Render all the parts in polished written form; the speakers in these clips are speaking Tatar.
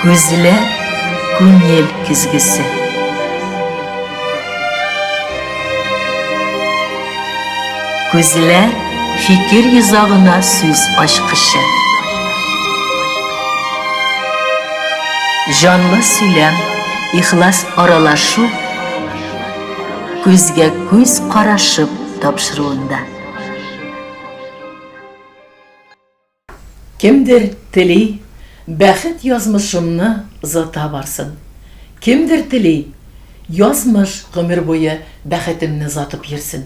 Көзілі күнел күзгісі. Көзілі фикір езағына сөз ашқышы. Жанлы сөйлем, ихлас аралашу, көзге көз қарашып тапшыруында. Кімдір тілей, бәхет язмышымны зата барсын. Кімдір тілей, язмыш ғымыр бойы бәхетімні затып ерсін.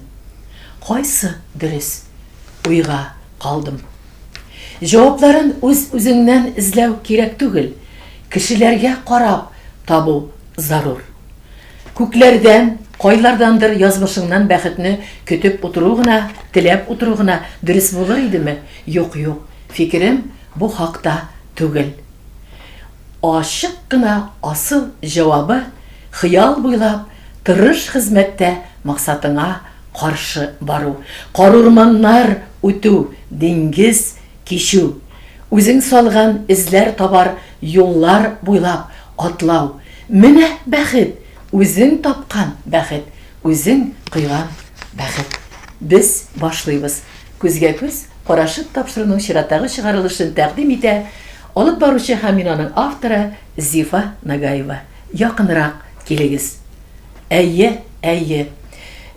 Қайсы дұрыс ойға қалдым. Жауапларын өз-өзіңнен ізләу керек түгіл. Кішілерге қарап табу зарур. Көклерден, қойлардандыр язмышыңнан бәхетіні көтіп отыруғына, тілеп отыруғына дұрыс болыр едімі? Yok. Фикерім бұл хақта түгіл. Ашық қына асыл жауабы хиял бойлап, тырыш қызметте мақсатыңа қаршы бару. Қарурманнар өту, деңгіз кешу. Өзің салған ізлер табар yollar бойлап атлау. Міне бәхет, өзің тапқан бәхет, өзің құйған бәхет. Біз башлайбыз. Көзге көз қарашып тапшыруның ширатағы шығарылышын тәқдим ете, алып барушы хаминаның авторы Зифа Нагаева. Яқынырақ келегіз. Әйе.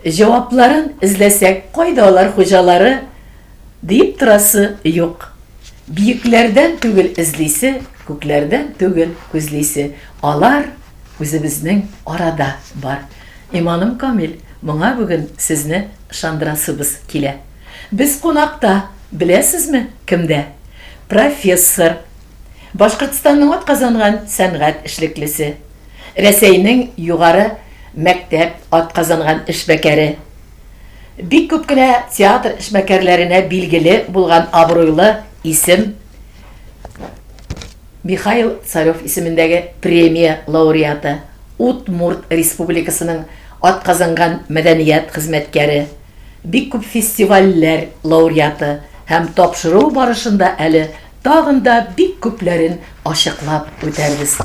Жауапларын ізлесек, қойдалар қожалары дейіп тұрасы жоқ. Бейіклерден түгіл ізлейсі, көклерден түгіл көзлейсі. Алар өзіміздің арада бар. Иманым Камил, мұңа бүгін сізні шандырасыбыз келе. Біз қонақта, білесізмі кімде? Профессор, Башқұртстанның атқазанған сәнғат ішліклісі, Рәсейнің юғары мәктәп атқазанған ішбәкәрі, бик көп кенә театр ішбәкәрләренә билгеле булган абруйлы исем Михаил Царев исемендәге премия лауреаты, Удмурт Республикасының атқазанған мәдәният хезмәткәре, бик көп фестивальләр лауреаты һәм тапшыру барышында әле тагында бик күпләрен ашыклап үтәрбез.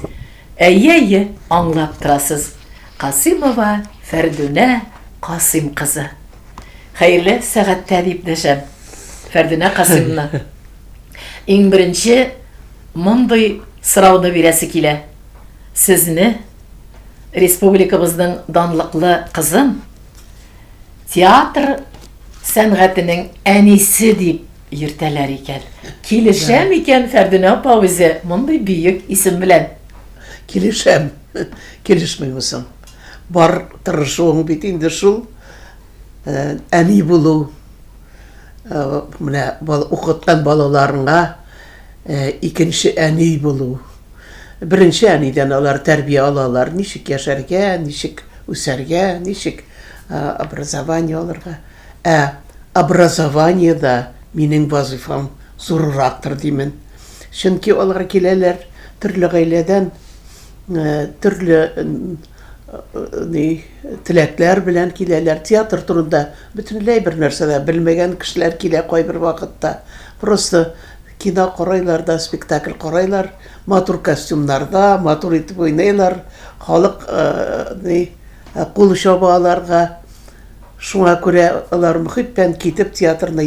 Әйе, аңлап торасыз. Касымова Фәрдүнә Касым кызы. Хәерле сәгатьтә дип дәшәм. Фәрдүнә Касымны. Иң беренче мондый сорауны бирәсе килә. Сезне республикабызның данлыклы кызын театр сәнгатенең әнисе дип йөртәләр икән. Килешәм икән Фәрдүнә апа үзе мондый бөек исем белән? Килешәм. Килешмәймсең. Бар тырышуың бит инде шул. Әни булу. Менә укыткан балаларыңа икенче әни булу. Беренче әнидән алар тәрбия алалар. Ничек яшәргә, ничек үсәргә, ничек образование алырга. Образованиеда минең вазифам зуррактыр димен. Чөнки алар киләләр төрле гаиләдән, төрле теләкләр белән киләләр. Театр турында бөтенләй бер нәрсәдә белмәгән кешеләр килә кайбер вакытта. Просто кино карайлар да, спектакль карайлар, матур костюмнарда, матур итеп уйныйлар, халык кул чабаларга. Шуңа күрә алар мөхиттән китеп театрны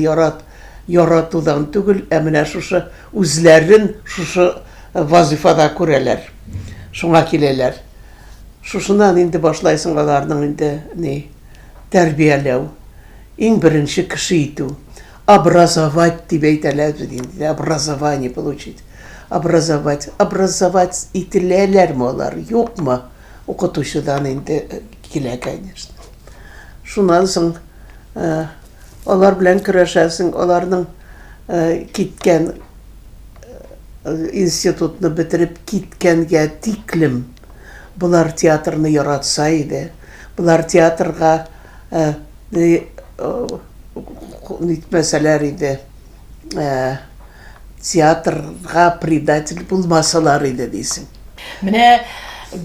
яратудан түгел, менә шушы үзләрен шушы вазифада күрәләр. Шуңа киләләр. Шушыннан инде башлайсың аларның инде тәрбияләү. Иң беренче кеше итү. Образовать дип әйтәләр инде. Образование получить. Образовать ителәләрме алар, юкмы? Укытучыдан инде килә, конечно. Шуннан соң алар белән көрәшәсең, аларның киткән институтны бетереп киткәнгә тиклем булар театрны яратса иде. Булар театрга нитмәсәләр иде. Театрга предатель булмасалар иде дисең. Менә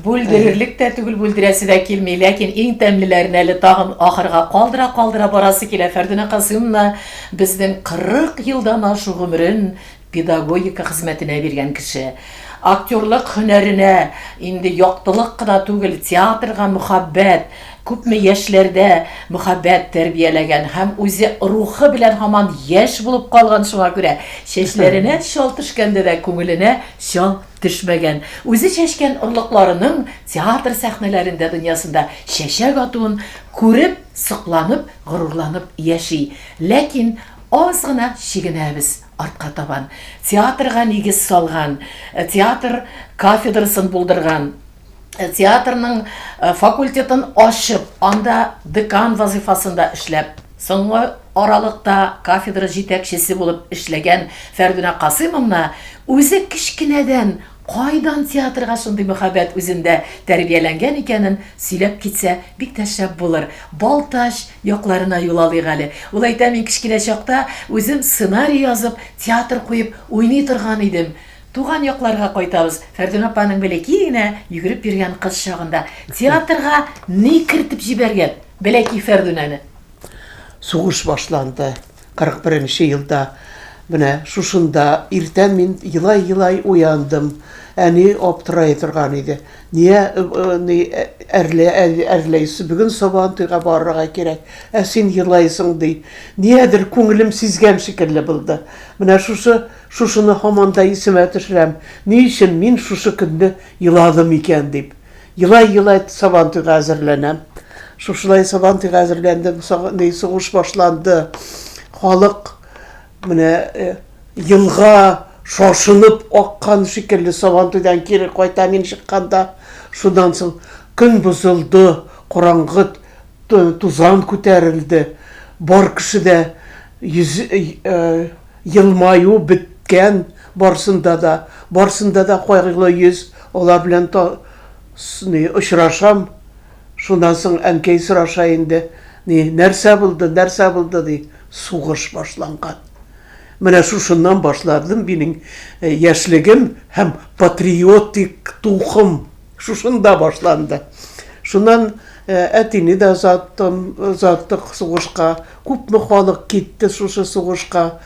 бүлдерерлек тә түгел, бүлдерәсе дә килмей, ләкин иң тәмлеләрен әле тагын ахырга калдыра барасы килә. Фәрдүнә Касымовна безнең 40 елдан ашу гомерен педагогика хезмәтенә биргән кеше. Актерлык һөнәренә инде яктылык кына түгел, театрга мөхәббәт, күпме яшьләрдә мөхәббәт тәрбияләгән һәм үзе рухы белән һаман яшь булып калган, шуңа күрә чәчләренә шал төшкәндә дә күңеленә шал төшмәгән. Үзе чәчкән орлыкларының театр сәхнәләрендә дөньясында чәчәк атуын күреп, сокланып, горурланып яши. Ләкин аз гына чигенәбез артка табан. Театрга нигез салган, театр кафедрасын булдырган, театрның факультетын ачып, анда декан вазифасында эшләп, соңгы аралыкта кафедра җитәкчесе булып эшләгән Фәрдүнә Касыймовна үзе кичкенәдән кайдан театрга шундый мөхәббәт үзендә тәрбияләнгән икәнен сөйләп китсә бик тә шәп булыр. Балташ якларына юл алыйк әле. Ул әйтә, мин кичкенә чакта үзем сценарий язып, театр куеп уйный торган идем. Туган якларга кайтабыз. Фәрдүнә апаның бәләкәй генә йөгереп йөргән кыз чагында театрга ни кертеп җибәргән? Бәләкәй Фәрдүнәне. Сугыш башланды 41-нче елда. Менә шушында иртән мин елай уяндым. Әни аптырай торган иде. Ние әрләйсе бүген Сабантуйга барырга кирәк. Ә син елайсың ди. Ниедер күңелем сизгән шикелле булды. Менә шушыны һаманда исемә төшерәм. Ни өчен мин шушы көнне еладым икән дип. Елай Сабантуйга әзерләнәм. Шушылай Сабантуйга әзерләндем. Сугыш башланды. Халык менә елга шашынып аккан шикелле Сабантуйдан кире кайта мин чыкканда, шундан соң көн бозылды, караңгы тузан күтәрелде. Бар кешедә елмаю биткән, барсында да кайгылы йөз, алар белән очрашам. Шундан соң әнкәй сораша инде, нәрсә булды ди, сугыш башланган. Менә шушыннан башладым минем яшьлегем һәм патриотик тухым шушында башланды. Шуннан әтине дә озаттык сугышка, күпме халык китте шушы сугышка.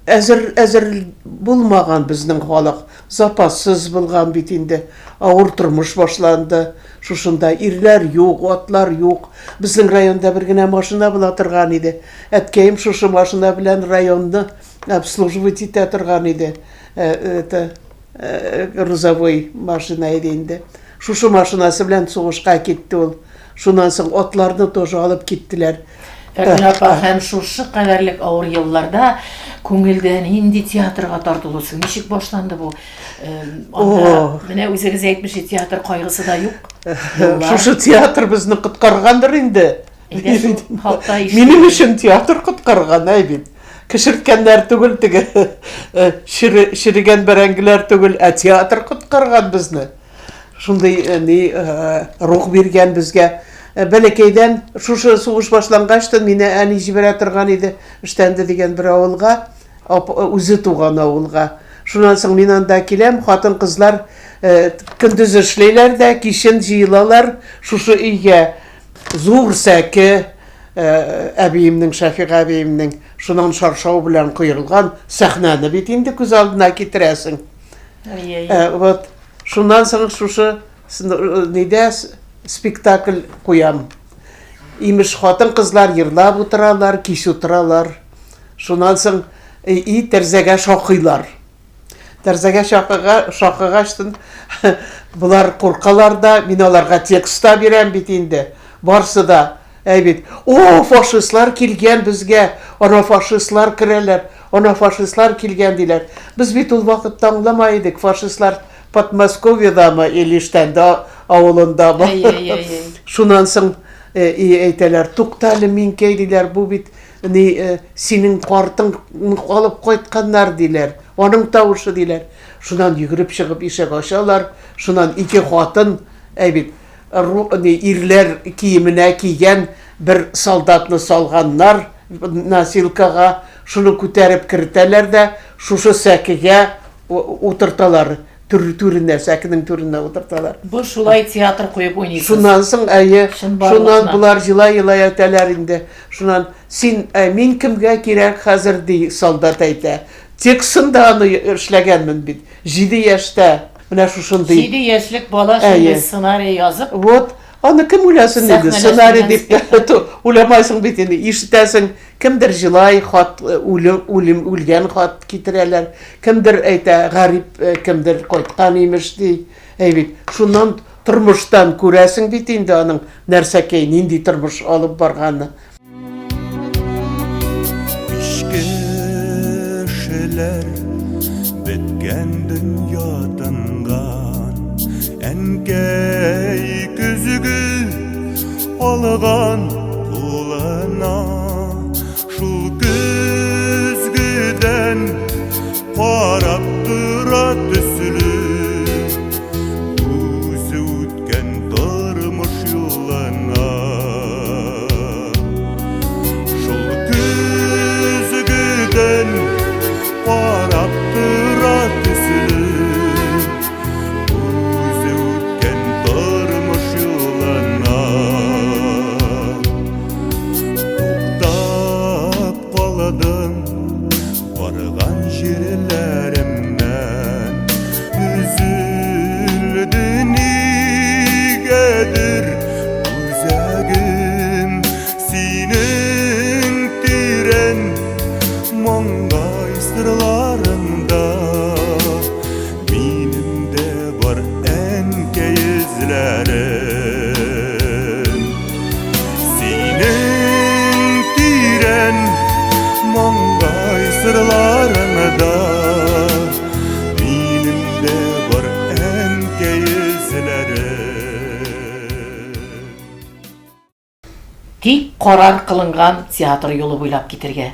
Әзер булмаган безнең халык, запассыз булган бит инде. Авыр тормыш башланды. Шушында ирләр юк, атлар юк. Безнең районда бер генә машина була торган иде. Әткәем шушы машина белән районны обслуживать итә торган иде. Грузовой машина иде инде. Шушы машинасы белән сугышка китте ул. Шуннан соң атларны тоже алып киттеләр. Фәрдүнә апа, һәм шушы кадәрлек авыр елларда күңелдән инде театрга тартылусың. Ничек башланды бу? Менә үзегез әйтмешсез, театр кайгысы да юк. Шушы театр безне коткаргандыр инде. Минем өчен театр коткарган бит. Кешерткәннәр түгел, теге ширигән бәрәңгеләр түгел, театр коткарган безне. Шундый рух биргән безгә. Бәләкәйдән шушы сугыш башлангач, мине әни җибәрә торган иде Эштәнде дигән бер авылга, үзе туган авылга. Шуннан соң мин анда киләм, хатын-кызлар көндез эшләйләр дә, кичен җыелалар шушы өйгә. Зур сәке әбиемнең, Шәфиq әбиемнең, шуннан шаршау белән куелган сәхнәне бит инде күз алдына китерәсең. Вот шуннан соң шушы нидә спектакль куям. Имеш хатын-кызлар йырлап утыралар, кич утыралар. Шуннан соң тәрзәгә шакыйлар. Тәрзәгә шакыгачтын булар куркалар да, мин аларга текстта бирәм бит инде. Барсы да әйбит. Фашистлар килгән безгә, ана фашистлар керәләр, ана фашистлар килгән диләр. Без бит ул вакытта аңламай идек, фашистлар Подмосковьедамы, или Эштәнде авылындамы. Шуннан соң әйтәләр, туктале минкәй диләр, бу бит синең картың алып кайтканнар диләр, аның тавышы диләр. Шуннан йөгереп чыгып ишек ачалар, шуннан ике хатын, әйбит, ирләр киеменә кигән бер солдатны салганнар носилкага, шуны күтәреп кертәләр дә, шушы сәкегә утырталар. түріне, сәкінің түріне отырталар. Бу шулай театр куеп уйнайсыз. Шуннан соң шуннан барлыкна. булар җылай әйтәләр инде. Шуннан син мин кемгә кирәк хәзер ди солдат әйтә. Текстында аны эшләгәнмен бит. 7 яшьтә. Менә шушындый. 7 яшьлек бала шундый сценарий язып, Вот, аны кем уйласын инде? Сценарий дип уйламайсың бит инде. Ишетәсең, кемдер җылай хат, үлгән хат китерәләр. Кемдер әйтә, гарип, кемдер кайткан имеш ди. Әйбит, шуннан тормыштан күрәсең бит инде аның нәрсәкәй, нинди тормыш алып барганны. Kişiler bitken dünyadangan enkey küzügü algan kulana şul küzgüden qarap tura tüsülü üzü ütken tarmış yolana şul küzgüden qarap tura tüsülü üzü ütken tarmış yolana tuktap qaladım bargan yerlerimden üzüldü nigedir üzegim senin tiren mangay sırlarında benim de var enkey izlerim senin tiren mangay sırlarında benim de var enkey izlerim. тик карар кылынган театр юлы буйлап китергә.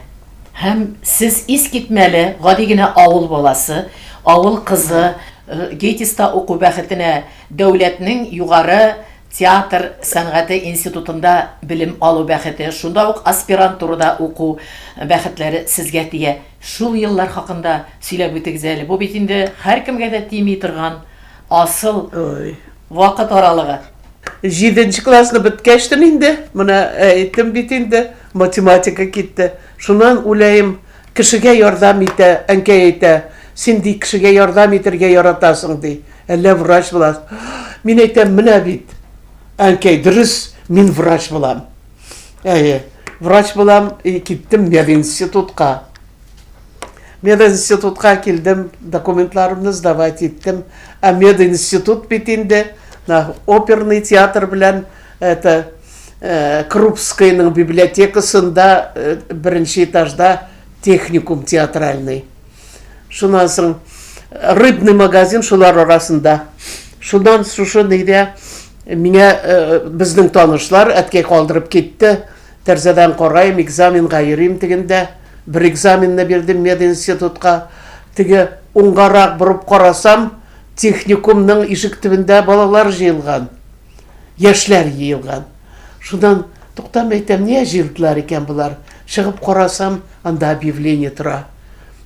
Һәм сез искитмәле, гади генә авыл баласы, авыл кызы, Гетиста уку бәхетенә дәүләтнең югары театр сәнгате институтында белем алу бәхете, шунда ук аспирантурада уку бәхетләре сезгә тия. Шул еллар хакында сөйләп үтегез әле. Бу бит инде һәркемгә дә тими торган асыл вакыт аралыгы. 7 классны биткәчтен инде, менә әйттем бит инде, математика китте. Шуннан уйлайым, кешегә ярдәм итә, әнкәй әйтә, син ди кешегә ярдәм итәргә яратасың ди. Әллә врач буласың. Мин әйтәм, менә бит. Әнкәй, дөрес, мин врач булам. Врач булам, киттем мединститутка. Мединститутка килдем, документларымны сдавать иттем. А мединститут бит инде, оперный театр белән Крупскайның библиотекасында беренче этажда техникум театральный. Шуннан соң рыбный магазин шулар арасында. Шуннан шушы нидә миңа безнең танышлар әткәй калдырып китте. Тәрзәдән карайым, экзаменга йөрим дигәндә, бер экзаменны бирдем мединститутка. Теге уңгарак бурып карасам, техникумның ишек төбендә балалар җыелган. Яшьләр җыелган. Шуннан туктам әйтәм, не җыелдылар икән булар? Чыгып карасам, анда объявление тора.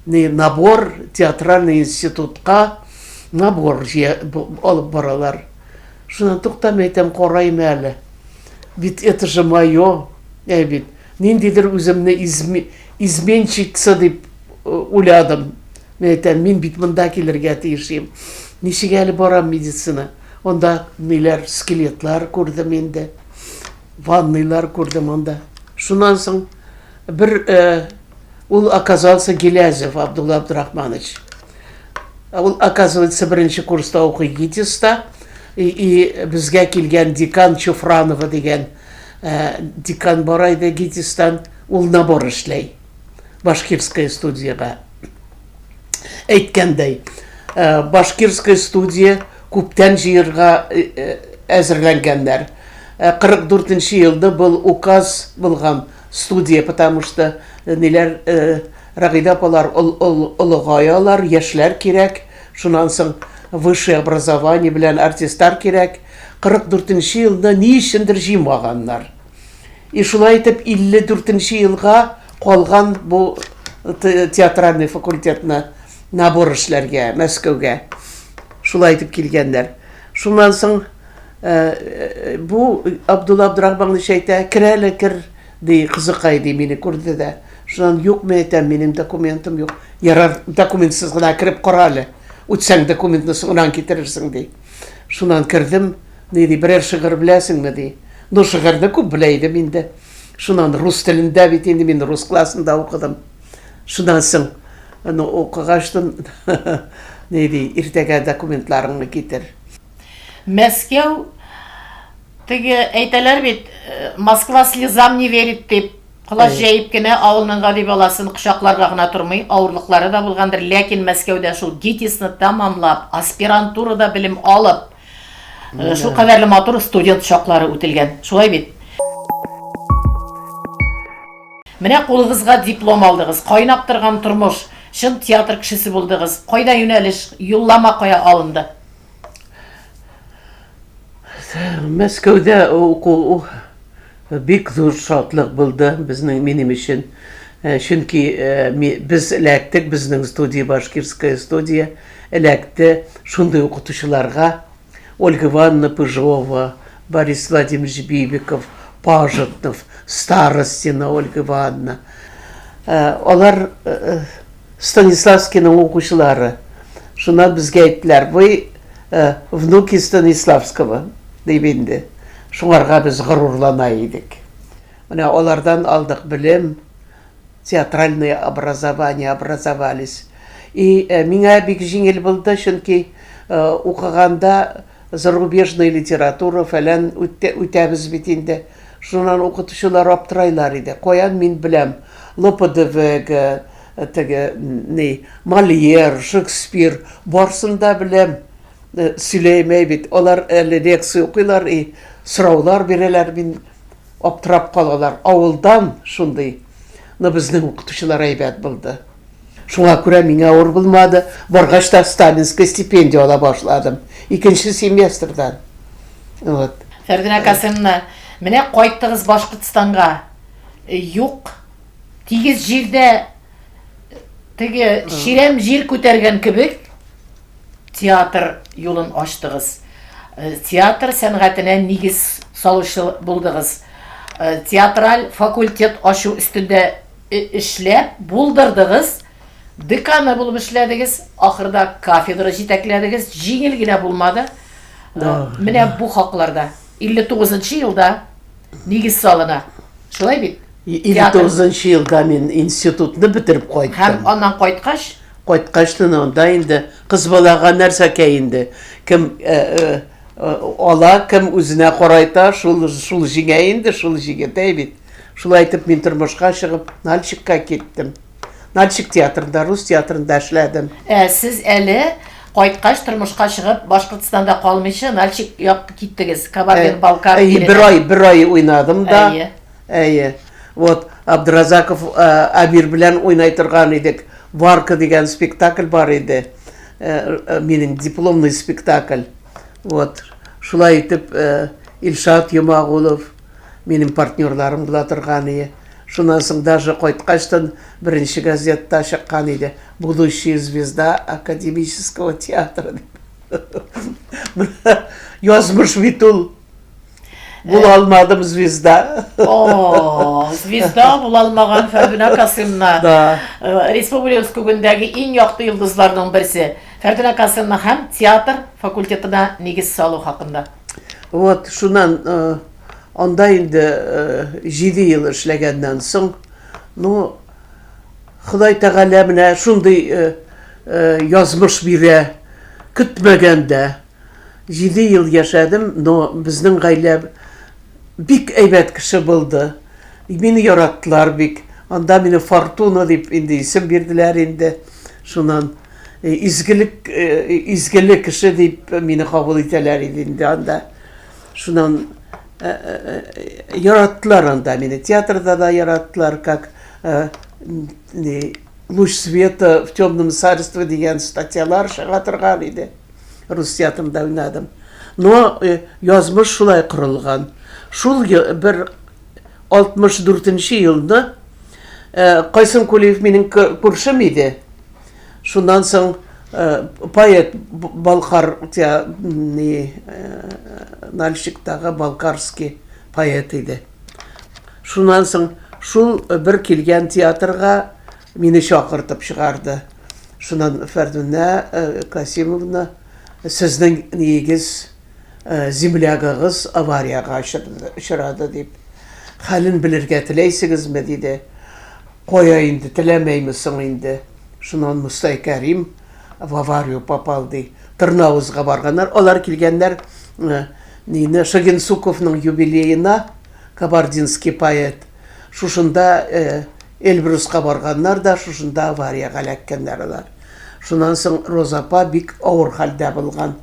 Набор театральный институтка набор алып баралар. Шуннан туктам әйтәм, карайм әле. Бит это же моё. Бит ниндидер үземне изменщица дип уйладым. Мен әйтәм, мин бит монда килергә тиешим. Ничек әле барам медицина? Онда ниләр скелетлар күрдем инде. Ванныйлар күрдем анда. Шуннан соң бер ул оказался Гелязев Абдулла Абдурахманович. Ул оказывается беренче курста укый Гетиста и безгә килгән декан Чуфранова дигән декан бар иде Гетистан, ул набор эшләй. Башкирская студияга. Әйткәндәй, Башкирская студия күптән җыярга әзерләнгәннәр. 44 елда был указ булган студия, потому что ниләр Рагыйда апалар олыгаялар, яшьләр кирәк, шуннан соң высшее образование белән артистлар кирәк. 44 елда ни өчендер җыймаганнар. И шулай итеп 54 елга калган бу театральный факультетны набор эшләргә Мәскәүгә. шулай айтып келгендер. Шунан соң бу Абдулла Абдрахманович әйтә, кірәлі кір дей, қызықай дей, мені көрді дә. Шунан юк мен әйтәм, менің документім юк. Ярар, документсіз ғына кіріп құралы. Үтсәң документні соңынан кетірірсің дей. Шунан кірдім, не дей, бірер шығыр біләсің ме дей. Ну, шығырды көп білейдім енді. Шунан рус тілінде бет, енді мен рус классында оқыдым. Шунан соң оқығаштын, не дей, ертеге документларыңны кетір. Мәскеу, теге әйтәләр бит, Москва слезам не верит деп, құлаш жәйіп кене ауылның ғади баласын құшақларға ғына тұрмай, ауырлықлары да болғандыр, ләкин Мәскеуде шул гитисны тамамлап, аспирантурада білім алып, шул қадәрлі матур студент шақлары өтілген. Шулай бит. Менә қолығызға диплом алдығыз, қайнап тұрған тұрмыш, шын театр кішісі болдығыз, қайда юнәліш, юллама қоя алынды? Мәскәүдә оқу бик зур шатлык булды безнең минем өчен. Чөнки без эләктек, безнең студия, Башкирская студия эләкте шундый укытучыларга: Ольга Ивановна Пыжова, Борис Владимирович Бибиков, Пажетнов, Старостина Ольга Ивановна. Алар Станиславскийның укучылары. Шуна безгә әйттеләр: "Вы внуки Станиславского", дейбенде. Шуңарға біз ғырурлана едік. Міне, олардан алдық білім, театральное образование образовались. И миңа бик жеңіл болды, чөнки оқығанда зарубежная литература фәлән үтәбіз бит инде. Шунан оқытушылар аптырайлар иде. Қоян мин білем, ЛПДВ-ге, Мольер, Шекспир, барсында білем. Сөйлеймей бит. Олар әлі лекция оқилар, сұраулар берелер, мен аптырап қалалар. Ауылдан шундай. Но біздің оқытушылар әйбәт болды. Шуңа күрә миңа ауыр булмады. Барғашта сталинская стипендия ала башладым. Икенче семестрдан. Вот. Фәрдинә Касымовна, менә кайттыгыз Башкортстанга. Юк, тигез җирдә теге ширәм җир күтәргән кебек театр юлын ачтыгыз. Театр сәнгатенә нигез салучы булдыгыз. Театраль факультет ачу өстендә эшләп булдырдыгыз. Деканы булып эшләдегез, ахырда кафедра җитәкләдегез, җиңел генә булмады. Менә бу хакларда 59-нчы елда нигез салына. Шулай бит? 59-нчы елда мен институтны бетереп кайттым. Һәм аннан кайткач, Кайткаштан анда инде кыз балага нәрсә инде. Кем ала, кем үзенә карайта, шул җиңә инде, шул җигәтә бит. Шулай итеп мин тормышка чыгып, Нальчикка киттем. Нальчик театрында, рус театрында эшләдем. Сез әле кайткач тормышка чыгып, Башкортстанда калмыйча, Нальчик якка киттегез. Кабардино-Балкар биле. Бер ай уйнадым да. Әйе. Вот Абдразаков Амир белән уйнай торган идек. Варка дигән спектакль бар иде. Минем дипломный спектакль. Вот. Шулай итеп Илшат Юмагулов минем партнерларым була торган иде. Шуннан соң даже кайткачтан беренче газетта чыккан иде. Будущая звезда академического театра. Язмыш бит ул. Була алмадым звезда. Звезда була алмаган Фәрдинә Касымовна. Да. Республика күгендәге иң якты йолдызларның берсе. Фәрдинә Касымовна һәм театр факультетына нигез салу хакында. Вот, шунан анда инде 7 ел эшләгәннән соң, ну, Ходай Тәгалә менә шундый язмыш бирә, көтмәгәндә. 7 ел яшәдем, но безнең гаилә бик әйбәт кеше булды. Мине яраттылар бик. Анда мине Фортуна дип инде исем бирделәр инде. Шунан изгелек кеше дип мине кабул итәләр инде анда. Шунан яраттылар анда мине. Театрда да яраттылар, как «Луч света в темном царстве» дигән статьялар чыга торган иде. Рус театрында уйнадым. Но язмыш шулай корылган. Шул бер 64-нче елда Кайсын Кулиев минем күршем иде. Шуннан соң поэт Балкар, Нальчиктағы Балкарский поэт еді. Шунан соң шул бір келген театрға мені шақыртып шығарды. Шунан Фәрдуна Касимовна, сіздің негіз землягығыз аварияға ұшырады деп. Хәлін білірге тілейсіңіз ме дейді. Қояйынды, тілемеймісің енді. Шунан Мұстай Кәрим в аварию попал дей. Тырнауызға барғандар. Олар келгендер Шагенсуковның юбилейына, кабардинский поэт. Шушында Эльбрусқа барғандар да, шушында аварияға ләккендер олар. Шунан соң Розапа бик ауыр халда болған.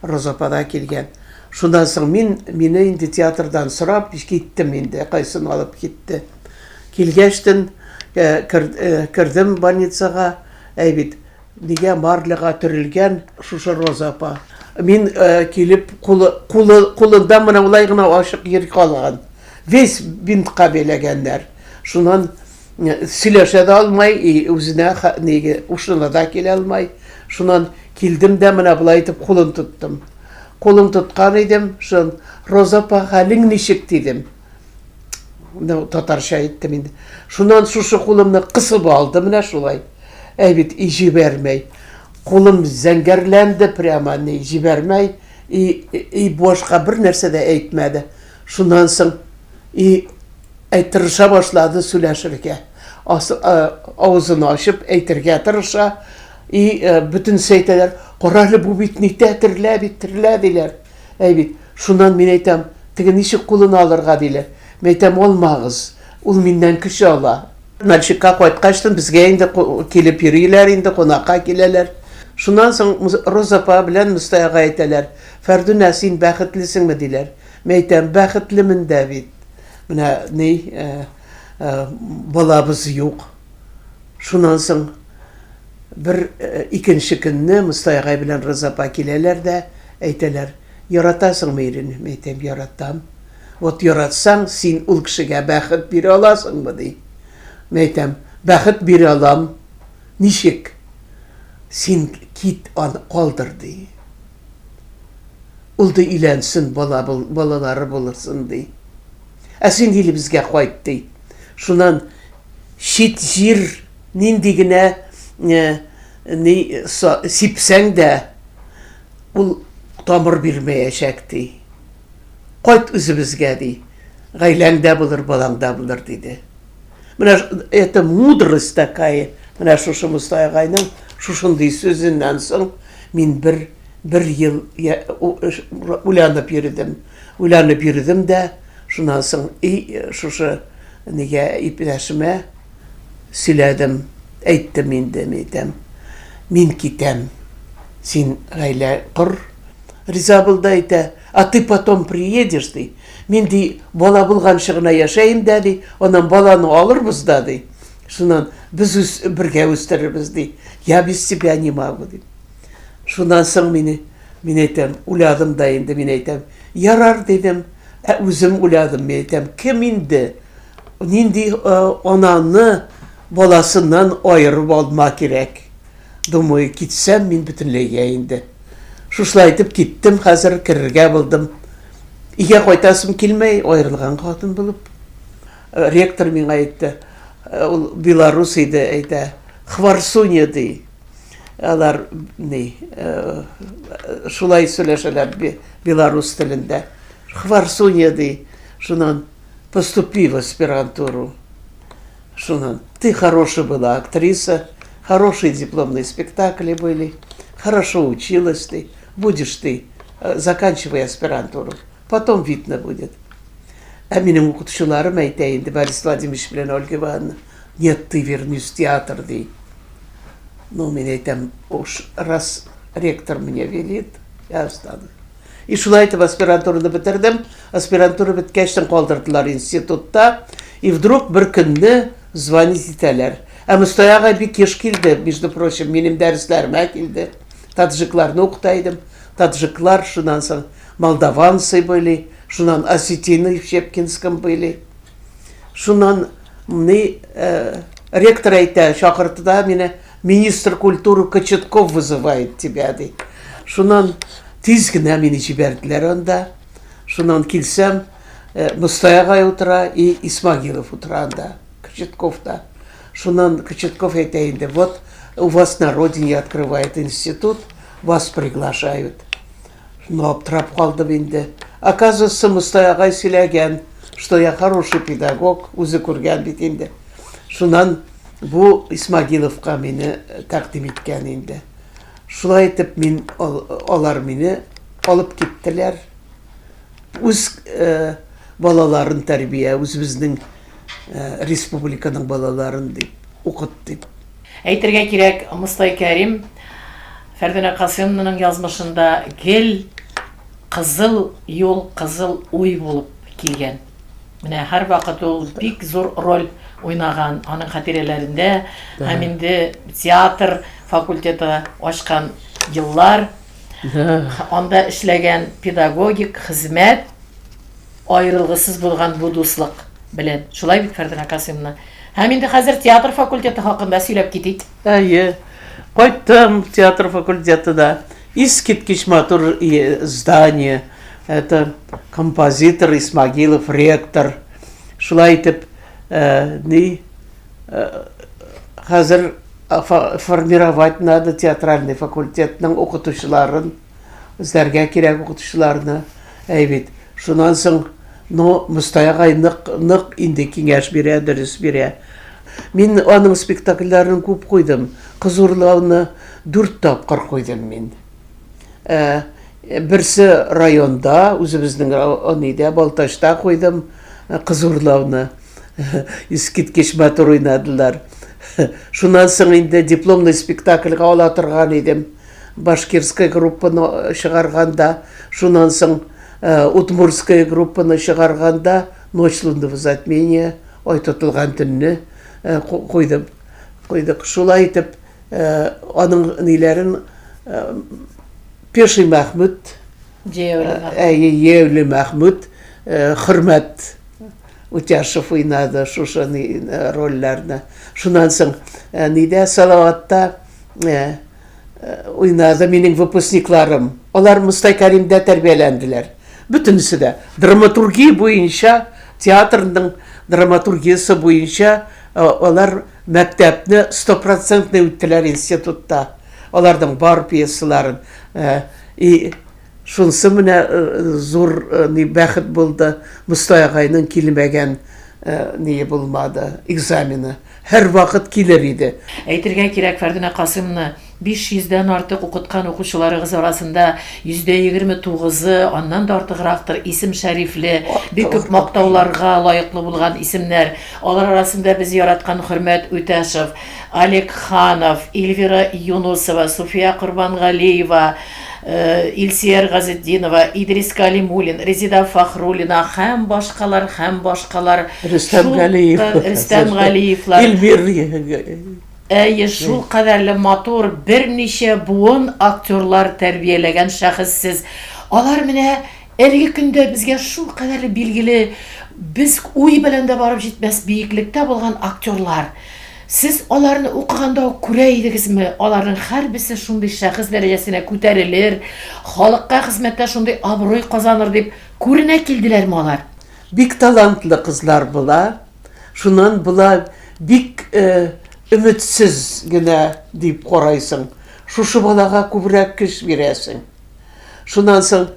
Розапада келген. Шунан соң мені енді театрдан сұрап, кеттім енді, қайсын алып кетті. Келгештін кірдім больницаға, әйбет, неге марлыға түрілген шушы Розапа. Мен келіп, қолында мұна олайғына ашық ер қалған. Вес бинтқа белегендер. Шунан сөйлеше де алмай, өзіне ұшына да келе алмай. Шунан келдім де мұна бұлайтып қолын тұттым. Қолын тұтқан едім, шын Розапа халің нешік дедім. Татарша еттім енді. Шунан шушы қолымны қысып алды мұна шулай. Әйбет, жібермей. Қолым зәңгерленді прямо, жібермей. Бошқа бір нәрсе де әйтмеді. Шунан соң әйтіріша башлады сөйләшірге. Аузын ашып, әйтірге тырыша. Бүтін сейтелер, қоралы бұл бит нете тірлә дейлер. Әйбет, шунан мен әйтем, тігі нешік қолын алырға дейлер. Мен әйтем, олмағыз, ол меннен күші ала. Нальчикқа қойтқаштын, бізге енді келіп үйрейлер, енді қонаққа келелер. Шунан соң Розапа білән Мұстайға әйтелер, Фәрдуна, сен бәқітлісің ме дейлер. Мен әйтем, бәқітлімін Давид. Мына балабыз жоқ. Шунан соң бір икенші күнні Мұстайға білән Розапа келелер де әйтелер, яратасың мейрін? Мен әйтем, яратам. Вот яратсаң, сен ол кішіге бәқіт бере аласың ба дей. Мен әйтем, бәқіт бере алам, нешек? Сен кит қалдыр дей. Ұлды үйленсін, балалары болырсын дей. Сен елі бізге қойт дей. Шунан шет жер нендегіне сипсәң де, ол тамыр бермейешек дей. Қойт үзі бізге дей. Ғайләңді болыр, балаңда болыр дейді. Это мудрость такая. Мына шушы Мұстайғайның шушындай сөзінен соң мен бір ел уланып йөрдім де, шунан соң шушы неге ипәшіме сөйләдім, әйттім енді, мен кетем, сен ғайлә құр. Риза болды әйті, а ты потом приедешь дей. Мен дей, бала болған шығына яшайым да дей, онан баланы алырбыз да дей. Шунан біз бірге өстірірбіз дей. Я без тебя не могу дей. Шунан соң мен әйтем, уладым да енді, мен әйтем, ярар дедім, өзім уладым, мен әйтем, кім енді? Ненде ананы баласынан айырып алма керек. Думаю, кетсем мен бүтінлеге енді. Шушлайтып кеттім, қазір кірірге болдым. Иге қойтасым келмей, айырылған қатын болып. Ректор мен айтты, ол Беларус еді, айтты, Хварсуня дей. Алар шулай сөйлешелер Беларус тілінде. Хварсуня дей. Шунан поступи в аспирантуру. Шунан, ты хорошая была актриса, хорошие дипломные спектакли были, хорошо училась ты, будешь ты, заканчивай аспирантуру. Потом видно будет. А менің оқытушыларым айтайынды, Борис Владимирович білен Ольга Ивановна, нет, ты вернись в театр, дей. Ну, мен айтам, уж раз ректор мне велит, я остану. И шулай айтып аспирантураны бітірдім. Аспирантура біткештен қалдырдылар институтта. И вдруг бір күнні звонить етелер. А Мұстайға бек кеш келді, между прочим, менің дәріслеріме келді. Таджикларны оқытайдым. Таджиклар шунан соң молдаванцы были, шунан осетины в Щепкинском были. Шунан ректор айтты, шақыртыда мені министр культуры Кочетков вызывает тебя, дейді. Шунан тиз генә мине җибәрделәр анда. Шунан килсәм, Мостай агай утыра и Исмагилов утыра анда, Кочетковта. Шунан Кочетков әйтә инде, вот у вас на родине открывает институт, вас приглашают. Ну, аптырап калдым инде. Оказывается, Мостай агай сөйләгән, что я хороший педагог, үзе күргән бит инде. Шунан бу Исмагиловка мине тәкъдим иткән инде. Шулай итеп алар мине алып киттеләр. Үз балаларын тәрбия, үзебезнең республиканың балаларын дип укыт дип. Әйтергә кирәк, Мостай Кәрим Фәрдинә Касыймовның язмышында гел кызыл юл, кызыл уй булып килгән. Менә һәр вакыт ул бик зур роль уйнаган аның хатирәләрендә, һәм инде театр факультеты ачкан еллар, анда эшләгән педагогик хезмәт аерылгысыз булган бу дуслык белән. Шулай бит Фәрдинә Касыймовна. Һәм инде хәзер театр факультеты хакында сөйләп китик. Әйе. Кайттым театр факультетында. Искиткеч матур здание. Это композитор Исмагилов, ректор. Шулай итеп, хәзер формировать надо театральный факультетның укытучыларын, эзләргә кирәк укытучыларны. Әйбит. Шуннан соң, Мостай агай нык инде киңәш бирә, дөрес бирә. Мин аның спектакльләрен күп куйдым. Кызурлауны 4 тапкыр куйдым мин. Берсе районда, үзебезнең Анидә, Балташта куйдым кызурлауны. Искиткеч матур уйнадылар. Шуннан соң инде дипломный спектакльгә ала торган идем. Башкирская группаны чыгарганда, шуннан соң Удмуртская группаны чыгарганда, Ночь-лунного затмения, ой тотылган төнне куйдым. Шулай итеп, аның ниләрен Пеший Мәхмүд, Евле Мәхмүд, Хөрмәт Утяшев уйнады шушы рольләрне. Шуннан соң нидә Салаватта уйнады минең выпускникларым. Алар Мостай Кәримдә тәрбияләнделәр. Бөтенесе дә драматургия буенча, театрның драматургиясы буенча алар мәктәпне 100% үттеләр институтта. Аларның бар пьесаларын. Шунсы менә зур бәхет булды. Мостай агайның килмәгән булмады экзамены. Һәр вакыт килер иде. Әйтергә кирәк, Фәрдинә Касыймовна 500-дән артык укыткан укучыларыгыз арасында 29-ы, аннан да артыграктыр исем шәрифле, бик күп мактауларга лаеклы булган исемнәр. Алар арасында без яраткан Хөрмәт Үтәшев, Олег Ханов, Эльвира Юнусова, Суфия Курбангалиева, Илсияр Газетдинова, Идрис Калимуллин, Резида Фахруллина һәм башкалар, Рөстәм Галиевлар, шул кадәрле матур берничә буын актерлар тәрбияләгән шәхессез. Алар менә әлеге көндә безгә шул кадәрле билгеле, без уй белән дә барып җитмәс биеклектә булган актерлар. Сез аларны укыганда күрә идегезме? Аларның һәрберсе шундый шәхес дәрәҗәсенә күтәрелер, халыкка хезмәттә шундый абруй казаныр дип күренә килделәрме алар? Бик талантлы кызлар була. Шуннан була бик өметсез генә дип карайсың. Шушы балага күбрәк көч бирәсең. Шуннан соң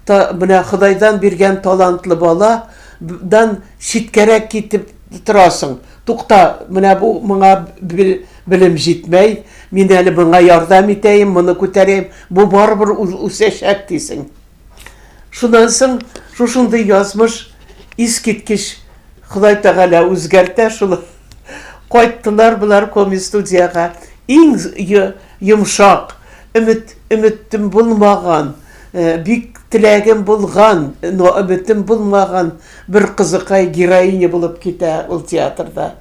менә Худайдан биргән талантлы баладан читкәрәк китеп торасың. Тукта, менә бу моңа белем җитмәй, мин әле моңа ярдәм итәем, моны күтәрәм, бу барыбер үсәчәк дисең. Шуннан соң шушындый язмыш искиткеч Худай Тәгалә үзгәртә шуны. Кайттылар булар коми-студияга. Иң йомшак, өметтем булмаган, бик теләгем булган, но өметтем булмаган бер кызыкай героиня булып китә ул театрда.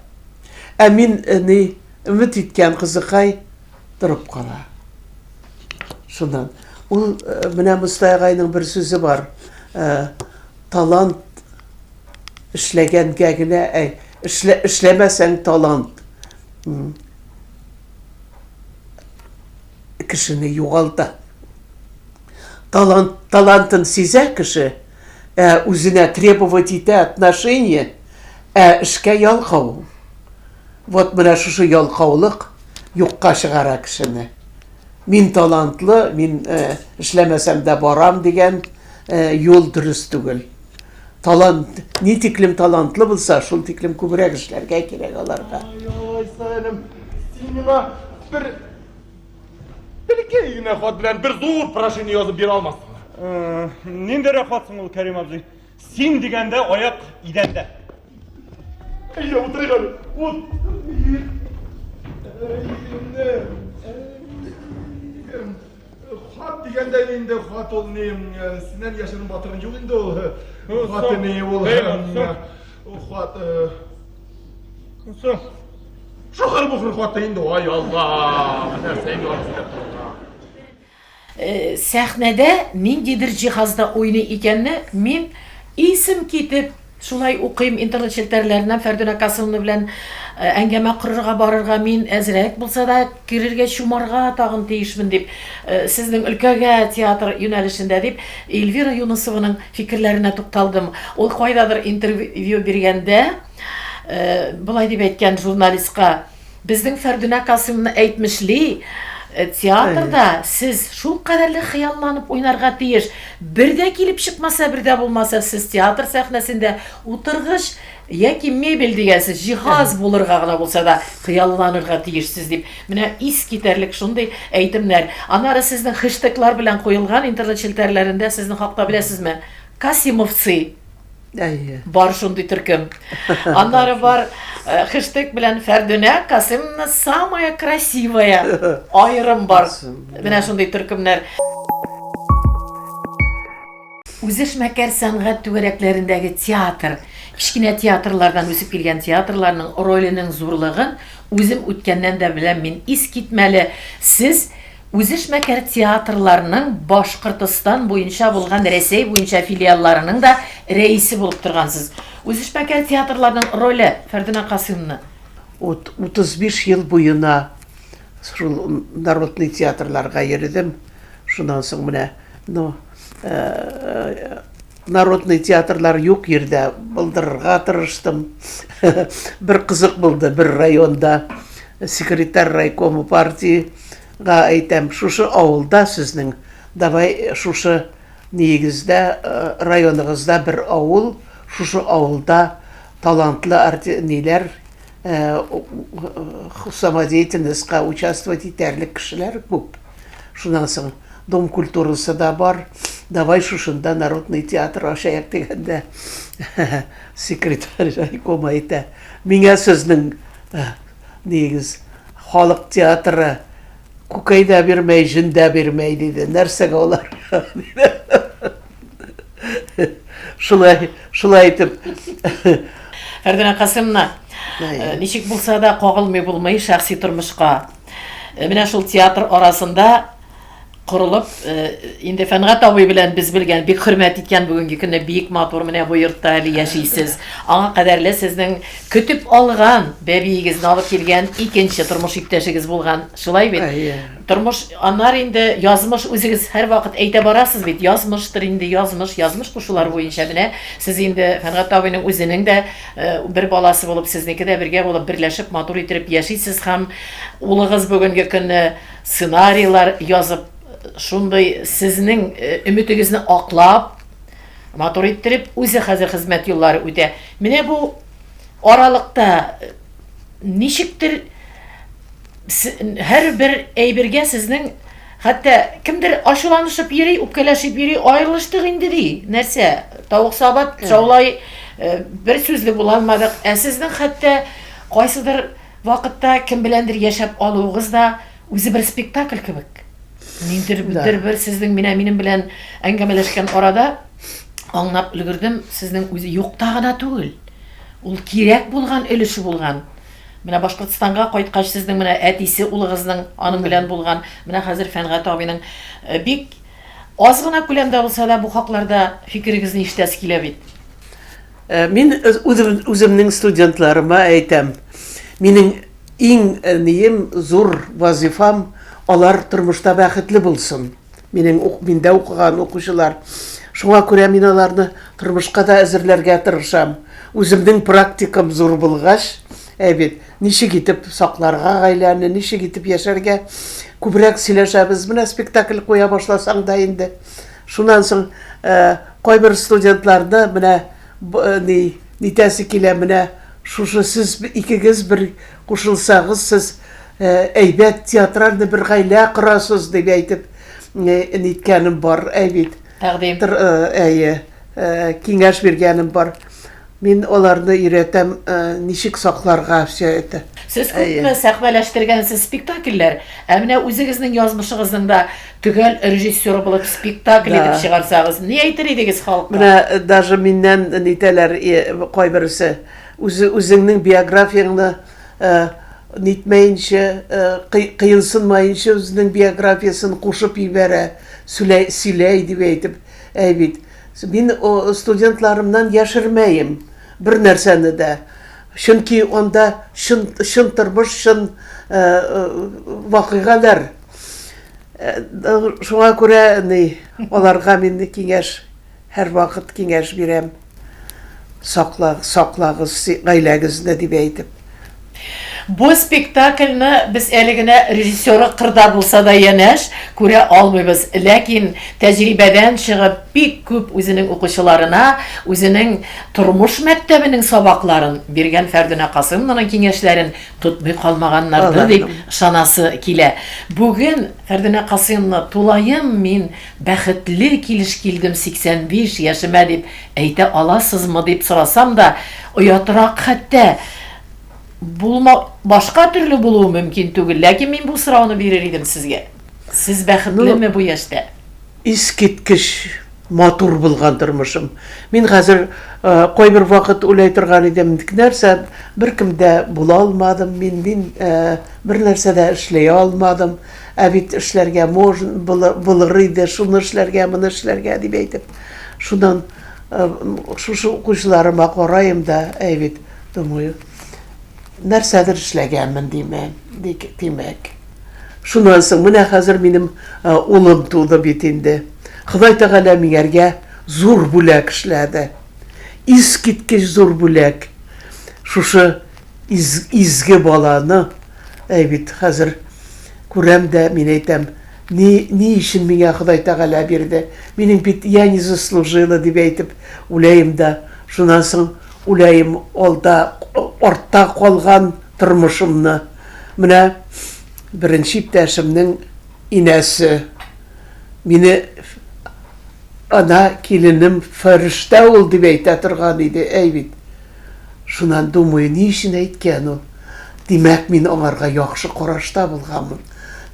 Ә мин өмет иткән кызыкай торып кала. Шуннан ул менә Мостай агайның бер сүзе бар. Талант эшләгәнгә генә, эшләмәсәң талант. кешене югалта. Талантын сизә кеше, үзенә требовать итә отношение, эшкә ялкау. Вот менә шушы ялкаулык юкка чыгара кешене. Мин талантлы, мин эшләмәсәм дә барам дигән юл дөрес түгел. Ни тиклем талантлы булса, шул тиклем күбрәк эшләргә кирәк аларга. Ай, сәлем, син миңа бер генә хат белән бер зур прошение язып бирә алмассың. Ниндерәк хатсың ул, Кәрим абзый? Син дигәндә аяк идәндә. Әйе, утырыйк әле. Хат дигәндә инде хат ул ни, синнән яшерен батырын юк инде ул. Хат ни ул. Хат Шухар бухыр хаты инде, ай Алла. Нәрсә инде Сәхнәдә ниндидер җиһазда уйный икәнне мин исем китеп шулай укыйм интернет челтәрләреннән Фәрдүнә Касымовна белән әңгәмә корырга барырга мин әзрәк булса да кирергә чумарга тагын тиешмен дип сезнең өлкәгә театр юнәлешендә дип Эльвира Юнысованың фикерләренә тукталдым. Ул кайдадыр интервью биргәндә булай дип әйткән журналистка, безнең Фәрдүнә Касымовна әйтмешли, театрда сез шул кадәрле хыялланып уйнарга тиеш. Бердә килеп чыкмаса, бердә булмаса, сез театр сәхнәсендә утыргыч яки мебель дигәнсез җиһаз булырга гына булса да хыялланырга тиешсез дип. Менә ис китәрлек шундый әйтемнәр. Аннары сезнең хэштеглар белән куелган интернет челтәрләрендә сезнең хакта беләсезме? Касимовцы. Бар шундый төркем. Аннары бар хэштег белән Фәрдүнә Касымовна самая красивая. Айрым бар. Менә шундый төркемнәр. Үзешмәкәр сәнгать түгәрәкләрендәге театр, кичкенә театрлардан үсеп килгән театрларның ролінің зурлыгын үзем үткәннән дә беләм мин. Ис китмәле, сез Үзешмәкәр театрларының Башкортстан буенча булган Рәсәй буенча филиалларының да рәисе булып торгансыз. Үзешмәкәр театрларның роле Фәрдүнә Касымовна 35 ел буена шул народный театрларга йөрдем. Шуннан соң менә, народный театрлар юк ердә булдырырга тырыштым. Бер кызык булды, бер районда секретарь райкома партии әйтәм, шушы авылда сезнең, давай шушы нигездә районыгызда бер авыл, шушы авылда талантлы артистлар самодеятельностька участвовать итәрлек кешеләр күп. Шуннан соң дом культурасы да бар, давай шушында народный театр ачайык дигәндә секретарь райкома әйтә, миңа сезнең нигез халык театры күкәй дә бирмәй, җен дә бирмәй диде. Нәрсәгә олар? Шулай итеп. Фәрдүнә Касымовна, ничек булса да кагылмый булмый шәхси тормышка. Менә шул театр арасында корылып, инде Фәнгать абый белән без белгән, бик хөрмәт иткән бүгенге көндә бик матур менә бу йортта әле яшисез. Аңа кадәрле сезнең көтеп алган, бәбиегезне алып килгән икенче тормыш иптәшегез булган. Шулай бит. Тормыш аннары инде язмыш үзегез һәр вакыт әйтә барасыз бит. Язмыштыр инде, язмыш кушулар буенча менә сез инде Фәнгать абыйның үзенең дә бер баласы булып, сезнеке дә бергә булып берләшеп матур итеп яшисез һәм улыгыз бүгенге көнне сценарийлар язып шундый сезнең өмитегезне аклап, матур иттереп, үзе хәзер хезмәт юллары үтә. Менә бу аралыкта ничектер һәр бер әйбергә сезнең хәтта кемдер ачуланышып йөри, үпкәләшеп йөри, аерылыштык инде ди. Нәрсә? Тавык сабат шаулай бер сүзле була алмадык. Сезнең хәтта кайсыдыр вакытта кем беләндер яшәп алуыгыз да үзе бер спектакль кебек. Ниндер бер сезнең минем белән әңгәмәләшкән арада аңлап өлгердем, сезнең үзе юкта гына түгел. Ул кирәк булган өлеше булган. Менә Башкортстанга кайткач сезнең менә әтисе улыгызның аның белән булган, менә хәзер Фәнгать абыйның бик аз гына күләмдә булса да бу хакларда фикерегезне ишетәс килә бит. Мин үземнең студентларыма әйтәм, минең иң зур вазифам алар тормышта бәхетле булсын. Миндә укыган укучылар. Шуңа күрә мин аларны тормышка да әзерләргә тырышам. Үземнең практикам зур булгач, әйбит, ничек итеп сакларга гаиләне, ничек итеп яшәргә күбрәк сөйләшәбез. Менә спектакль куя башласаң да инде. Шуннан соң кайбер студентларны менә нитәсе килә, менә шушы сез икегез бер кушылсагыз, сез әйбәт театральны бер гаилә корасыз дип әйтеп ниткәнем бар, әйбит. Тәкъдим. Киңәш биргәнем бар. Мин аларны өйрәтәм, ничек сакларга все это. Сез күпме сәхнәләштергәнсез спектакльләр, ә менә үзегезнең язмышыгызның да төгәл режиссер булып спектакль итеп чыгарсагыз, ни әйтер идегез халыкка? Менә даже миннән нитәләр кайберсе, үзеңнең биографияңны нитмәенчә, кыенсынмаенча үзенең биографиясын кушып ибәрә, сөйләй дип әйтеп, әйбит. Мин студентларымнан яшермәем бер нәрсәне дә. Чөнки анда шын тормыш, шын вакыйгалар. Шуңа күрә аларга мин киңәш, һәр вакыт киңәш бирәм. Саклагыз гаиләгезне дип әйтеп. Бу спектакльне без әле генә режиссеры кырда булса да янәш күрә алмыйбыз. Ләкин тәҗрибәдән чыгып бик күп үзенең укучыларына, үзенең тормыш мәктәбенең сабакларын биргән Фәрдүнә Касыймованың киңәшләрен тотмый калмаганнардыр дип ышанасы килә. Бүген Фәрдүнә Касыймовна тулаем мин бәхетле килеш килдем 85 яшемә дип әйтә аласызмы дип сорасам да, оятырак хәтта башка төрле булуы мөмкин түгел, ләкин мин бу сорауны бирер идем сезгә. Сез бәхетлеме бу яшьтә? Искиткеч матур булган тормышым. Мин хәзер кайбер вакыт уйлай торган идем, нәрсә беркемдә була алмадым, мин бер нәрсә дә эшләй алмадым. Ә бит эшләргә булыр иде, шуны эшләргә, моны эшләргә дип әйтеп. Шуннан шушы укучыларыма караем да, әйбит, думаю, нәрсәдер эшләгәнмен димәк. Шуннан соң менә хәзер минем улым туды бит инде. Ходай Тәгалә миңәргә зур бүләк эшләде. Искиткеч зур бүләк. Шушы изге баланы, әйбит, хәзер күрәм дә, мин әйтәм, ни өчен миңа Ходай Тәгалә бирде? Минем бит я не заслужила дип әйтеп уйлыйм да. Шуннан соң уйлыйм, артта калган тормышымны. Менә беренче иптәшемнең инәсе мине ана киленем фәрештә ул дип әйтә торган иде, әйбит. Шуннан думаю, ни өчен әйткән ул? Димәк, мин аңарга яхшы карашта булганмын.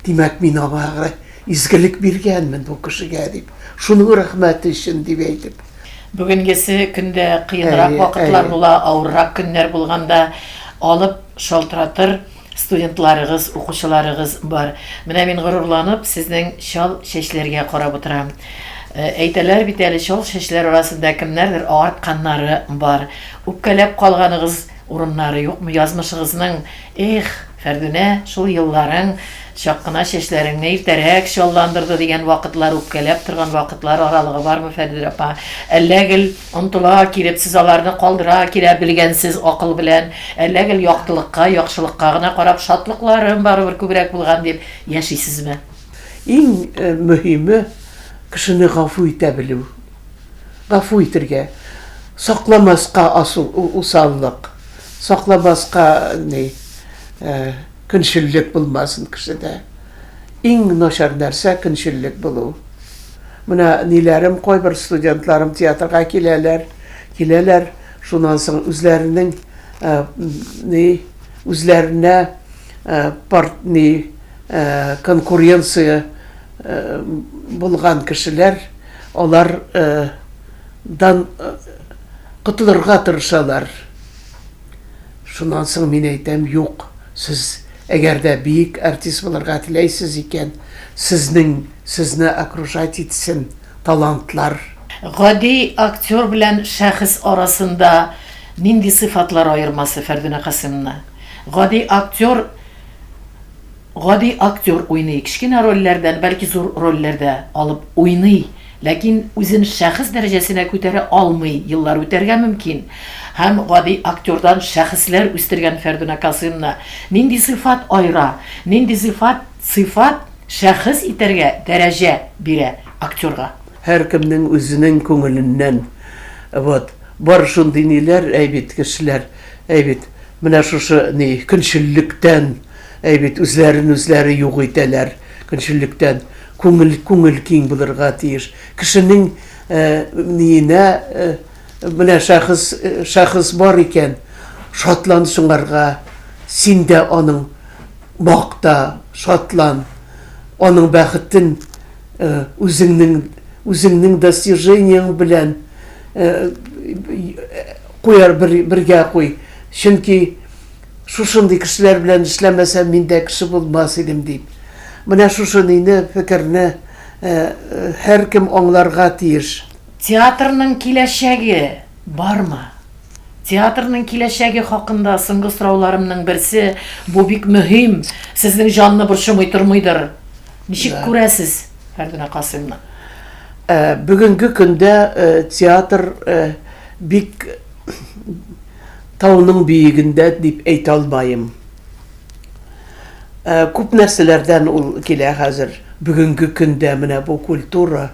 Димәк, мин аңарга изгелек биргәнмен бу кешегә дип. Шуның рәхмәте өчен дип әйтеп. Бүгенгесе көндә кыенрак вакытлар була, авыррак көннәр булганда алып шалтыратыр студентларыгыз, укучыларыгыз бар. Менә мин горурланып сезнең шал чәчләргә карап утырам. Әйтәләр бит әле шал чәчләр арасында кемнәрдер артканнары бар. Үпкәләп калганыгыз урыннары юкмы? Язмышыгызның, Фәрдүнә, шул елларың чак кына чәчләреңне иртәрәк шалландырды дигән вакытлар, үпкәләп торган вакытлар аралыгы бармы, Фәрдүнә апа? Әлләгел онтыла килеп, сез аларны калдыра килә белгәнсез акыл белән, әлләгел яктылыкка, яхшылыкка гына карап шатлыкларым барыбер күбрәк булган дип яшисезме? Иң мөһиме кешене гафу итә белү. Гафу итәргә, сакламаска усаллык, сакламаска көнчеллек булмасын кешедә. Иң начар нәрсә көнчеллек булу. Менә ниләрем, кайбер студентларым театрга киләләр, шуннан соң үзләренә конкуренция булган кешеләр, алардан котылырга тырышалар. Шуннан соң мин әйтәм, юк, сез әгәр дә бик артист булырга теләйсез икән, сезне окружать итсен талантлар. Гади актер белән шәхес арасында нинди сыйфатлар аермасы, Фәрдүнә Касыймовна? Гади актер гади актер уйный, кичкенә рольләрдән, бәлки зур рольләрдә алып уйный, ләкин үзен шәхес дәрәҗәсенә күтәрә алмый, еллар үтәргә мөмкин. Һәм гади актердан шәхесләр үстергән Фәрдүнә Касыймовна нинди сыйфат айыра, нинди сыйфат шәхес итәргә дәрәҗә бирә актерга. Һәркемнең үзенең күңеленнән. Вот, бар шундый ниләр, әйбит кешеләр, әйбит, менә шушы ни, көнчеллектән, әйбит, үзләре юк итәләр, көнчеллектән, күңел киң булырга тиеш. Кешенең ниенә, менә шәхес бар икән, шатлан шуңарга, син дә аның мақта, шатлан, аның бәхетен үзеңнең достижениең белән куяр бергә куй. Чөнки шушындый кешеләр белән эшләмәсәм мин дә кеше булмас идем дип. Менә шушы фикерне һәркем аңларга тиеш. Театрның киләчәге бармы? Театрның киләчәге хакында соңгы сорауларымның берсе, бу бик мөһим, сезнең җанны борчымый тормыйдыр. Ничек күрәсез, Фәрдүнә Касыймовна? Бүгенге көндә театр бик тауның биегендә дип әйтә алмайым. Күп нәрсәләрдән ул килә хәзер. Бүгенге көндә менә бу культура,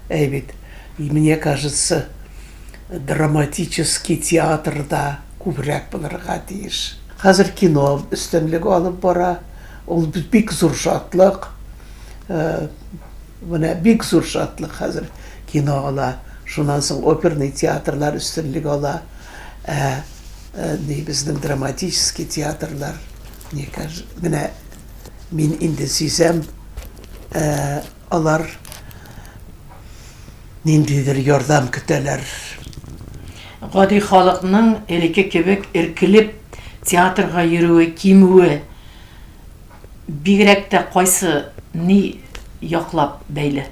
әйбит, мне кажется, драматический театрда күбрәк булырга тиеш. Хәзер кино өстенлек алып бара. Ул бик зур шатлык. Менә бик зур шатлык хәзер кино ала. Шуннан соң оперный театрлар өстенлек ала. Безнең драматический театрлар, мне кажется, менә мин инде сизәм, алар ниндидер ярдәм көтәләр. Гади халыкның элекке кебек иркелеп театрга йөрүе, кимүе бигрәк тә кайсы ни яклап бәйле?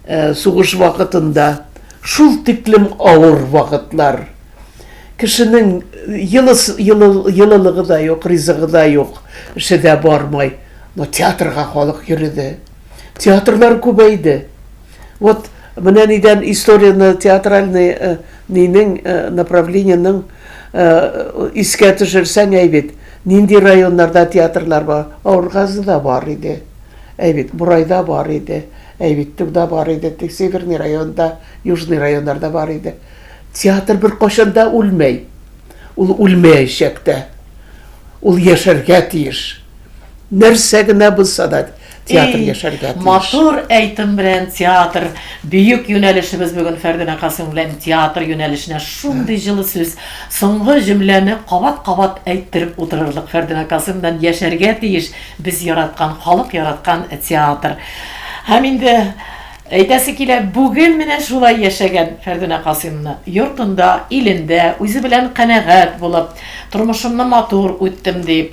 Сугыш вакытында шул тиклем авыр вакытлар. Кешенең йылылыгы да юк, ризыгы да юк, эше дә бармай. Но театрга халык йөрде. Театрлар күбәйде. Вот менә нидән историяны театральный направлениенең искә төшерсәң, әйбит, нинди районнарда театрлар бар? Аургазыда бар иде. Әйбит, Бурайда бар иде. Әйбит, Тугда бар иде. Северный районда, южный районнарда бар иде. Театр бер кашанда үлмәй. Ул үлмәячәк тә. Ул яшәргә тиеш. Нәрсә генә булса да театр яшәргә тиеш. Матур әйтем белән театр бөек юнәлешебез бүген Фәрдүнә Касыймова белән театр юнәлешенә шундый җылы сүз, соңгы җөмләне кабат-кабат әйттереп утырырлык. Фәрдүнә Касыймовдан яшәргә тиеш без яраткан, халык яраткан театр. Һәм инде әйтәсе килә, бүген менә шулай яшәгән Фәрдүнә Касыймовна йортында, илендә, үзе белән канәгать булып, тормышымны матур үттем дип,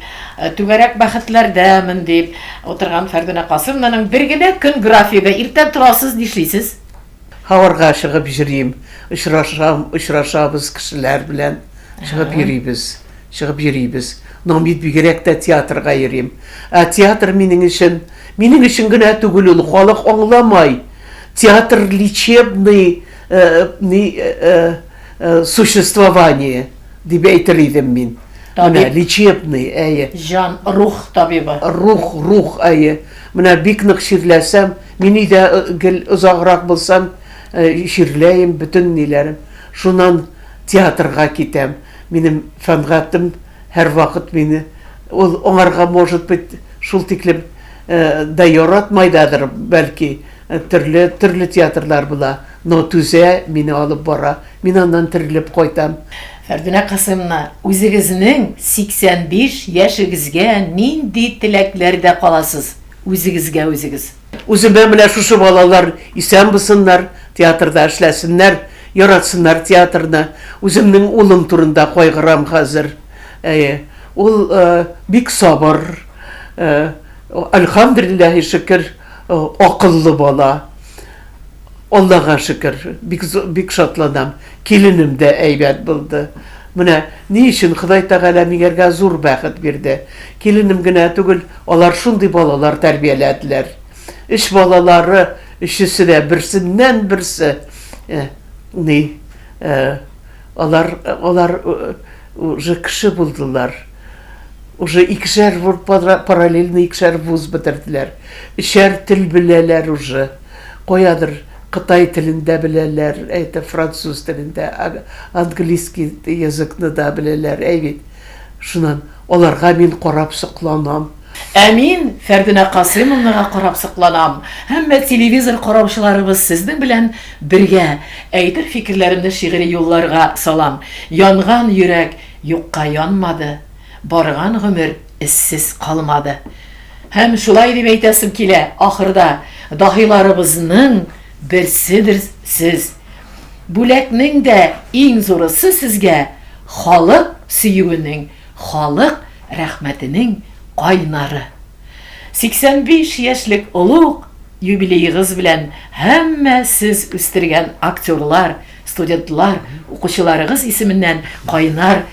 түгәрәк бәхетләрдәмен дип утырган Фәрдүнә Касыймовнаның бер генә көн графигы, иртән торасыз, нишлисез? Һаварга чыгып йөрим, очрашабыз кешеләр белән, чыгып йөрибез. Но бит бигрәк тә театрга йөрим. Театр минең өчен генә түгел, ул халык аңламай. Театр лечебный существование, дип әйтер идем мин. Менә лечебный, әйе. Жан, рух табибы. Рух, әйе. Менә бик нык ширләсәм, мин идә гел озаграк булсам, ширләйем бөтен ниләрем. Шуннан театрга китәм. Минем фәнгатым һәр вакыт мине, ул аңарга может быть шул тиклем да яратмайдадыр, бәлки төрле театрлар була, но түзә мине алып бара, мин аннан терелеп кайтам. Фәрдүнә Касыймовна, үзегезнең 85 яшегезгә нинди теләкләрдә каласыз? Үзегез. Үземә менә шушы балалар исән булсыннар, театрда эшләсеннәр, яратсыннар театрны. Үземнең улым турында кайгырам хәзер. Ул бик сабыр, әлхәмдүлилләһи шөкер, акыллы бала. Аллага шөкер, бик шатланам. Киленем дә әйбәт булды. Менә ни өчен Ходай Тәгалә миңа зур бәхет бирде. Киленем генә түгел, алар шундый балалар тәрбияләделәр. Эш балалары өчесе дә берсеннән берсе алар уже кеше булдылар. Уже икешәр параллельный икешәр вуз бетерделәр. Ишәр тел беләләр уже. Каядыр Кытай телендә беләләр, француз телендә, английский языкны да беләләр, бит. Шуннан аларга мин карап сокланам. Мин Фәрдинә Касыймовнага карап сокланам. Һәммә телевизор караучыларыбыз сезнең белән бергә. Әйтер фикерләремне шигъри юлларга салам. Янган йөрәк юкка янмады. Барган гомер эссез калмады. Һәм шулай дип әйтәсем килә, ахырда дахиларыбызның берседер сез. Бүләкнең дә иң зурысы сезгә халык сөюенең, халык рәхмәтенең кайнары. 85 яшьлек улуг юбилейгыз белән һәммә сез үстергән актерлар, студентлар, укучыларыгыз исеменнән кайнар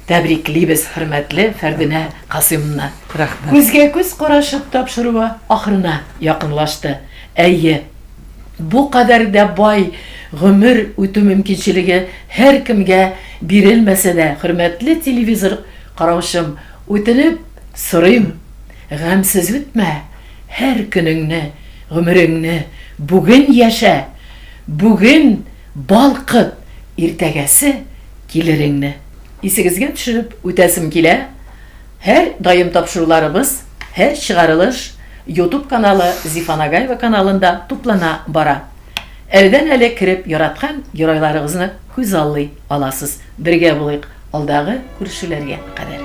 тәбриклибез, хөрмәтле Фәрдинә Касыймовна. Рәхмәт. Күзгә күз карашып тапшыруы ахырына якынлашты. Әйе, бу кадәр дә бай гомер үтү мөмкинчелеге һәр кемгә бирелмәсә дә, хөрмәтле телевизор караучым, үтенеп сорыйм, гамсыз үтмә, һәр көнеңне, гомереңне бүген яшә, бүген балкыт, иртәгәсе килереңне. Исегезгә төшереп үтәсем килә, һәр даим тапшыруларыбыз, һәр чыгарылыш YouTube каналы Зифа Нагаева каналында туплана бара. Әлдән әле кереп яраткан геройларыгызны күз аллый аласыз. Бергә булыйк алдагы күршеләргә кадәр.